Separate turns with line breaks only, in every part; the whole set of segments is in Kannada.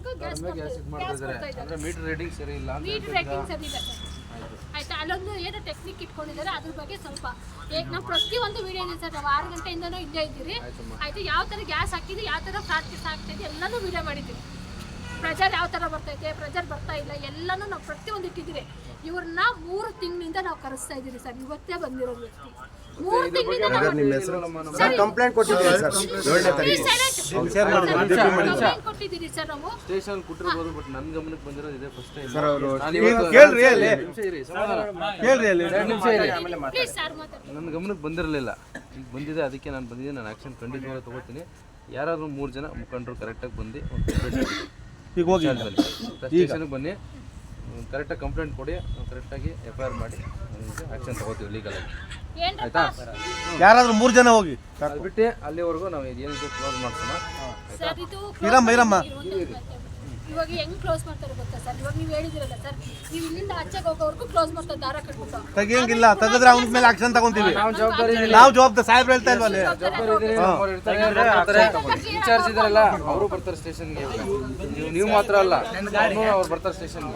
ತನಕ ಗ್ಯಾಸ್ ಕೊಡ್ತಾ ಇದ್ದಾರೆ.
ಮೀಟರ್ ರೀಡಿಂಗ್ ಸರಿ ಇಲ್ಲ.
ಮೀಟರ್ ರೇಟಿಂಗ್ ಸರಿ ಇಲ್ಲ ಸರ್. ಆಯ್ತಾ, ಅಲ್ಲೊಂದು ಏನೋ ಟೆಕ್ನಿಕ್ ಇಟ್ಕೊಂಡಿದ್ದಾರೆ, ಅದ್ರ ಬಗ್ಗೆ ಸ್ವಲ್ಪ ಈಗ ನಾವು ಪ್ರತಿಯೊಂದು ವಿಡಿಯೋ ಇದೆ ಸರ್. ನಾವು 6 ಗಂಟೆಯಿಂದನೂ ಇಲ್ಲೇ ಇದ್ದೀರಿ. ಆಯ್ತಾ, ಯಾವ ಥರ ಗ್ಯಾಸ್ ಹಾಕಿದ್ವಿ, ಯಾವ ಥರ ಪ್ರಾಕ್ಟೀಸ್ ಆಗ್ತಾಯಿದೆ ಎಲ್ಲನೂ ವಿಡಿಯೋ ಮಾಡಿದ್ದೀವಿ. ಪ್ರೆಜರ್ ಯಾವ ಥರ ಬರ್ತೈತೆ, ಪ್ರೆಜರ್ ಬರ್ತಾ ಇಲ್ಲ, ಎಲ್ಲನೂ ನಾವು ಪ್ರತಿಯೊಂದು ಇಟ್ಟಿದ್ದೀರಿ. ಇವ್ರನ್ನ 3 ತಿಂಗಳಿಂದ ನಾವು ಕರೆಸ್ತಾ ಇದ್ದೀರಿ ಸರ್. ಇವತ್ತೇ ಬಂದಿರೋದು ವ್ಯಕ್ತಿ 3 ತಿಂಗಳಿಂದ
ಕಂಪ್ಲೇಂಟ್ ಕೊಟ್ಟಿದ್ದೀರಿ ಸರ್. 7ನೇ ತಾರೀಕು
ಕೊಟ್ಟಿದ್ದೀರಿ ಸರ್. ನಾವು
ಸ್ಟೇಷನ್ ಕೊಟ್ಟಿರ್ಬೋದು, ಬಟ್ ನನ್ನ ಗಮನಕ್ಕೆ ಬಂದಿರೋದು ಇದೆ ಫಸ್ಟ್ ಟೈಮ್
ಸರ್. ಅವರು
ಕೇಳ್ರಿ
ಪ್ಲೀಸ್ ಸರ್ ಮಾತಾಡಿ.
ನನ್ನ ಗಮನಕ್ಕೆ ಬಂದಿರಲಿಲ್ಲ, ಈಗ ಬಂದಿದೆ, ಅದಕ್ಕೆ ನಾನು ಬಂದಿದ್ದೆ. ನಾನು ಆ್ಯಕ್ಷನ್ ಖಂಡಿತವಾಗಿ ತೊಗೋತೀನಿ. ಯಾರಾದರೂ 3 ಜನ ಮುಖಂಡರು ಕರೆಕ್ಟಾಗಿ ಬಂದು
ಈಗ ಹೋಗಿ
ಸ್ಟೇಷನ್ಗೆ ಬನ್ನಿ, ಕರೆಕ್ಟಾಗಿ ಕಂಪ್ಲೇಂಟ್ ಕೊಡಿ, ಕರೆಕ್ಟಾಗಿ FIR ಮಾಡಿ ಆ್ಯಕ್ಷನ್ ತೊಗೋತೀವಿ ಲೀಗಲಾಗಿ. ಆಯ್ತಾ?
ಯಾರಾದ್ರೂ 3 ಜನ ಹೋಗಿ
ಅದು ಬಿಟ್ಟು ಅಲ್ಲಿವರೆಗೂ ನಾವು ಏನಿದೆ ಕ್ಲೋಸ್ ಮಾಡ್ಸೋಣ.
ಸರ್, ಇದು ಇವಾಗ ಹೆಂಗ್ ಕ್ಲೋಸ್ ಮಾಡ್ತಾರೆ ಗೊತ್ತಾ ಸರ್? ಇವಾಗ ನೀವು ಹೇಳಿದಿರಲ್ಲ ಸರ್, ನೀವು ಇಲ್ಲಿಂದ ಆಚೆಗೆ ಹೋಗೋವರೆಗೂ ಕ್ಲೋಸ್ ಮಾಡ್ತಾರೆ, ದಾರ ಕಟ್ಬಿಟ್ಟು.
ತೆಗಿಯಂಗಿಲ್ಲ, ತೆಗೆದ್ರೆ ಅವನ ಮೇಲೆ ಆಕ್ಷನ್ ತಗೊಂತೀವಿ. ನಾವು ಜವಾಬ್ದಾರಿ ಸಾಹೇಬ್ರು ಹೇಳ್ತಾ ಇಲ್ವಲ್ಲ.
ಇನ್ಚಾರ್ಜ್ ಇದಾರಲ್ಲ ಅವರು ಬರ್ತಾರೆ ಸ್ಟೇಷನ್ಗೆ. ನೀವು ಮಾತ್ರ ಅಲ್ಲ, ಅವ್ರು ಬರ್ತಾರೆ ಸ್ಟೇಷನ್ಗೆ.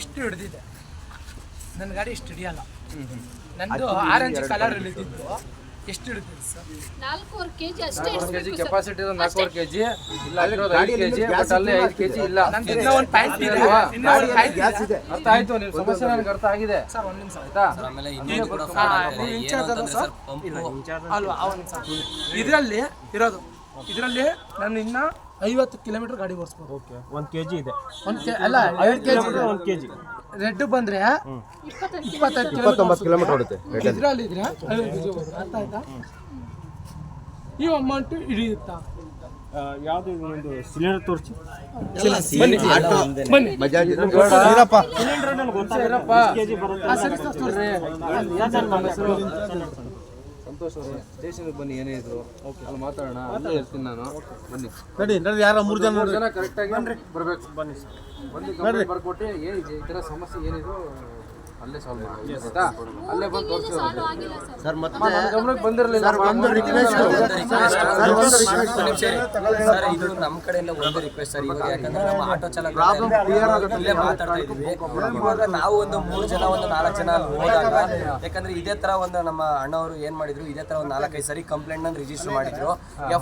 ಇಷ್ಟು ಹಿಡಿದಿದೆ ನನ್ನ ಗಾಡಿ, ಇಷ್ಟು ಹಿಡಿಯಲ್ಲ. ನಂದು ಆರೆಂಜ್ ಕಲರ್ ಹಿಡಿದಿದ್ದು ಎಷ್ಟು ಹಿಡಿದಿದೆ ಸರ್?
4 kg ಅಷ್ಟೇ.
4 kg ಕೆಪಾಸಿಟಿ ಇರೋದು 4 kg ಇಲ್ಲ, ಅಲ್ಲಿರೋದು 5 kg, ಬಟ್ ಅಲ್ಲಿ 5 kg ಇಲ್ಲ.
ಒಂದು ಪಾಯಿಂಟ್ ಇದೆ,
ಅರ್ಥ ಆಯ್ತು, ನಿಮ್ಮ ಸಮಸ್ಯೆ ನನಗೆ ಅರ್ಥ ಆಗಿದೆ
ಸರ್. ಒಂದು ನಿಮಿಷ
ಆಯ್ತಾ?
ಅಲ್ವಾ, ಇದರಲ್ಲಿ ಇರೋದು, ಇದರಲ್ಲಿ ನಾನು ಇನ್ನ 50 ಕಿಲೋಮೀಟರ್ ಗಾಡಿ ಓಡಿಸ್ಬೋದು.
1 kg ಇದೆ.
ಅಲ್ಲ 5 kg
1 kg.
ರೆಡ್ ಬಂದ್ರೆ
29 ಕಿಲೋಮೀಟರ್ ಹೊಡುತ್ತೆ.
ಇದರಲ್ಲಿ ಇದ್ರೆ 50 kg ಅರ್ಥ ಆಯ್ತಾ? ಈ ಅಮೌಂಟ್ ಹಿಡಿಯುತ್ತಾ?
ಯಾವುದು ಒಂದು ಸಿಲಿಂಡರ್ ತೋರಿಸಿ.
ಬನ್ನಿ
ಬಜಾಜ್
ಇರಪ್ಪ ಸಂತೋಷ್ ಅವರೇ, ಸ್ಟೇಷನ್ಗೆ ಬನ್ನಿ, ಏನೇ ಇದ್ರು ಅಲ್ಲಿ ಮಾತಾಡೋಣ. ಅಲ್ಲೇ ಇರ್ತೀನಿ ನಾನು. ಬನ್ನಿ
ನಡಿ. ಯಾರ 3 ಜನ
ಕರೆಕ್ಟಾಗಿ ಬರಬೇಕು. ಬನ್ನಿ ಬಂದು ಬರ್ಕೊಟ್ಟು ಏನಿದೆ ಈ ಥರ ಸಮಸ್ಯೆ ಏನಿದ್ರು ಅಲ್ಲೇ ಸಾಲ್ವ್ ಮಾಡಿ. ಆಯ್ತಾ? ಅಲ್ಲೇ ಬಂದು ತೋರಿಸಿ.
ಸರ್ ಮತ್ತೆ
ನನ್ನ ಗಮನಕ್ಕೆ ಬಂದಿರಲಿಲ್ಲ.
ಸರ್, ಇದು ನಮ್ಮ ಕಡೆಯಿಂದ ಒಂದು ರಿಕ್ವೆಸ್ಟ್ ಸರ್. ಇವಾಗ ಯಾಕಂದ್ರೆ ನಮ್ಮ ಆಟೋ ಚಾಲಕ ಇಲ್ಲೇ ಮಾತಾಡ್ತಾ ಇದ್ವಿ. ಇವಾಗ ನಾವು ಒಂದು 3 ಜನ, ಒಂದು 4 ಜನ ಅಲ್ಲಿ ಹೋದಾಗ, ಯಾಕಂದ್ರೆ ಇದೇ ತರ ಒಂದು ನಮ್ಮ ಅಣ್ಣವರು ಏನ್ ಮಾಡಿದ್ರು, ಇದೇ ತರ ಒಂದು 4-5 ಸರಿ ಕಂಪ್ಲೇಂಟ್ ನ ರಿಜಿಸ್ಟರ್ ಮಾಡಿದ್ರು.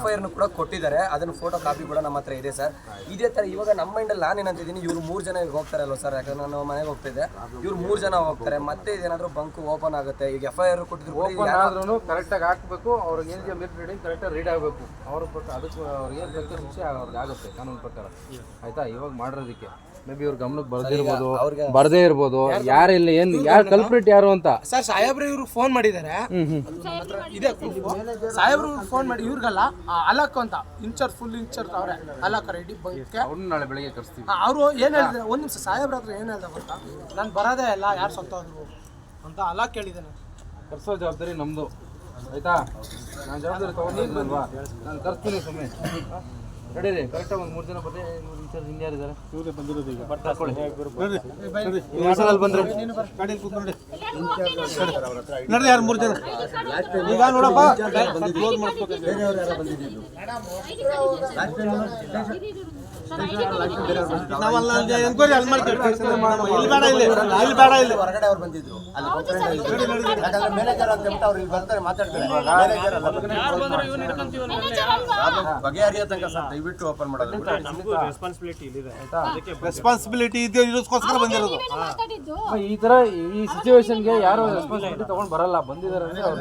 FIR ಕೂಡ ಕೊಟ್ಟಿದ್ದಾರೆ. ಅದನ್ನ ಫೋಟೋ ಕಾಪಿ ಕೂಡ ನಮ್ಮ ಹತ್ರ ಇದೆ ಸರ್. ಇದೇ ತರ ಇವಾಗ ನಮ್ಮ ಮೈಂಡಲ್ಲಿ ನಾನು ಏನಂತಿದ್ದೀನಿ, ಇವ್ರು 3 ಜನ ಹೋಗ್ತಾರಲ್ವ ಸರ್, ಯಾಕಂದ್ರೆ ನಾನು ಮನೆಗೆ ಹೋಗ್ತಿದ್ದೆ, ಇವ್ರು 3 ಜನ ಹೋಗ್ತಾರೆ. ಮತ್ತೆ ಇದೇನಾದ್ರೂ ಬಂಕ್ ಓಪನ್ ಆಗುತ್ತೆ. ಈಗ FIR ಕೊಟ್ಟಿದ್ರು
ಕರೆಕ್ಟಾಗಿ ಹಾಕಬೇಕು. ಅವ್ರಿಗೆ ಏನಿದೆ ಮೀಟರ್ ರೀಡಿಂಗ್ ಕರೆಕ್ಟಾಗಿ ರೀಡ್ ಆಗಬೇಕು. ಅವ್ರ ಪ್ರಕಾರ ಅದಕ್ಕೆ ಅವ್ರಿಗೆ ಏನು ಬೇಕಾದ್ರೆ ಶಿಕ್ಷೆ ಅವ್ರಿಗೆ ಆಗುತ್ತೆ ಕಾನೂನು ಪ್ರಕಾರ. ಆಯ್ತಾ? ಇವಾಗ ಮಾಡಿರೋದಕ್ಕೆ ಮೇ ಬಿ ಇವ್ರ ಗಮನಕ್ಕೆ ಬರದೇ ಇರ್ಬೋದು. ಯಾರು ಇಲ್ಲ, ಏನು ಯಾರು ಕಲ್ಪ್ರಿಟ್ ಯಾರು ಅಂತ
ಸರ್ ಸಾಹೇಬ್ರು ಇವ್ರು ಫೋನ್ ಮಾಡಿದ್ದಾರೆ. ಇದೆ ಸಾಹೇಬ್ರು ಫೋನ್ ಮಾಡಿ ಇವ್ರಿಗಲ್ಲ, ಅಲಕ್ ಅಂತ ಇನ್ಚಾರ್ಜ್, ಫುಲ್ ಇನ್ಚಾರ್ಜ್ ಅವ್ರೆ, ಅಲಕ್ ರೆಡ್ಡಿ ಬಂಕ್ಕೆ.
ಅವ್ರನ್ನ ನಾಳೆ ಬೆಳಗ್ಗೆ ಕರ್ಸ್ತೀವಿ.
ಅವರು ಏನು ಹೇಳಿದ್ರೆ, ಒಂದು ನಿಮಿಷ, ಸಾಹೇಬ್ರ ಹತ್ರ ಏನು ಹೇಳ್ದೆ ಗೊತ್ತಾ, ನಾನು ಬರೋದೇ ಇಲ್ಲ, ಯಾರು ಸತ್ತೋದ್ರು ಅಂತ ಅಲಕ್ ಕೇಳಿದ್ದೇನೆ.
ಕರ್ಸೋ ಜವಾಬ್ದಾರಿ ನಮ್ಮದು. ಆಯ್ತಾ? ನಾನು ಜವಾಬ್ದಾರಿ ತೊಗೊಂಡಿಲ್ವಾ, ನಾನು ಕರ್ಸ್ತೀನಿ ಸುಮ್ಮನೆ. ನಡೀರಿ, ಕರೆಕ್ಟಾಗಿ ಒಂದು 3 ಜನ ಬಂದೆ. ಇನ್ಚಾರ್ಜ್ ಇನ್ಯಾರಿದ್ದಾರೆ? ಇವರೇ ಬಂದಿರೋದು. ಈಗ ಬಂದ್ರೆ
ಗಾಡಿಯಲ್ಲಿ ಕೂತ್ಕೊಂಡು ನಡ್ರಿ. ಯಾರು 3 ಜನ ಈಗ ನೋಡಪ್ಪ, ಕ್ಲೋಸ್ ಮಾಡ್ಬೇಕು. ನಾವಲ್ಲ ಎನ್ಕ್ವೈರಿ ಅಲ್ಲಿ ಮಾಡ್ತೀವಿ. ಇಲ್ಲಿ ಬೇಡ, ಇಲ್ಲಿ ಬೇಡ, ಇಲ್ಲಿ
ಹೊರಗಡೆ ಅವ್ರು ಬಂದಿದ್ರು. ಅಲ್ಲಿ ಯಾಕಂದ್ರೆ ಮ್ಯಾನೇಜರ್ ಅಂತ ಹೇಳ್ಬಿಟ್ಟು ಅವ್ರು ಇಲ್ಲಿ ಬರ್ತಾರೆ, ಮಾತಾಡ್ತಾರೆ. ಬಗೆಹರಿಯೋ ತನಕ ಸರ್ ದಯವಿಟ್ಟು ಓಪನ್ ಮಾಡೋದು.
ರೆಸ್ಪಾನ್ಸಿಬಿಲಿಟಿ ಇದೆ, ಇದಕ್ಕೋಸ್ಕರ ಬಂದಿರೋದು.
ಈ ತರ ಈ ಸಿಚುವೇಶನ್ಗೆ ಯಾರು ರೆಸ್ಪಾನ್ಸಿಬಿಲಿಟಿ ತಗೊಂಡು ಬರಲ್ಲ. ಬಂದಿದ್ದಾರೆ ಅಂದ್ರೆ ಅವ್ರು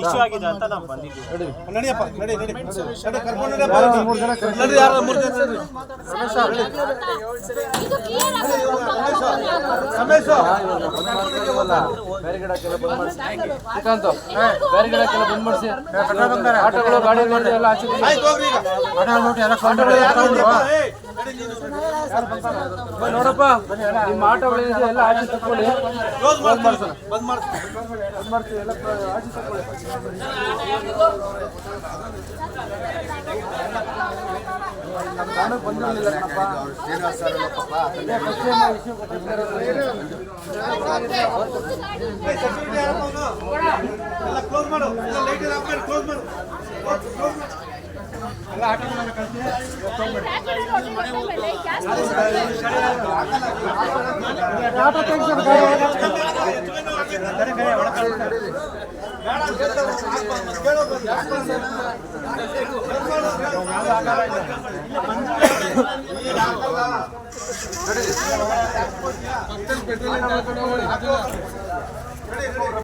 ಇಶ್ಯೂ ಆಗಿದೆ ಅಂತ ನಾವು ಬಂದಿದ್ದೀವಿ. ನಡಿಯಪ್ಪ, ನಡಿ ಕರ್ಕೊಂಡು ನಡಿ. ಯಾರು 3 ಜನ
ಬೇರೆ ಗಿಡಕ್ಕೆಲ್ಲ ಬಂದ್ ಮಾಡಿಸಿ. ಶ್ರೀಕಾಂತ್, ಬೇರೆ ಗಿಡಕ್ಕೆಲ್ಲ ಬಂದ್ ಮಾಡಿಸಿ. ಆಟೋಗಳು ಗಾಡಿ ನೋಡಿ ಎಲ್ಲ ಆಚೆ ನೋಡಪ್ಪ, ನಿಮ್ಮ ಆಟೋಗಳಿದೆ ಎಲ್ಲ ಆಚೆ ತಕ್ಕೊಳ್ಳಿ. ಬಂದ್ ಮಾಡ್ತೀವಿ ಎಲ್ಲ ಆಚೆ ತಕ್ಕೊಳ್ಳಿ. ನಾನು ಬಂದಿರಲಿಲ್ಲ
ಶ್ರೀನಿವಾಸ್ ಸರ್
ಎಲ್ಲ
ಕ್ಲೋಸ್ ಮಾಡು.
ಗ್ಯಾಸ್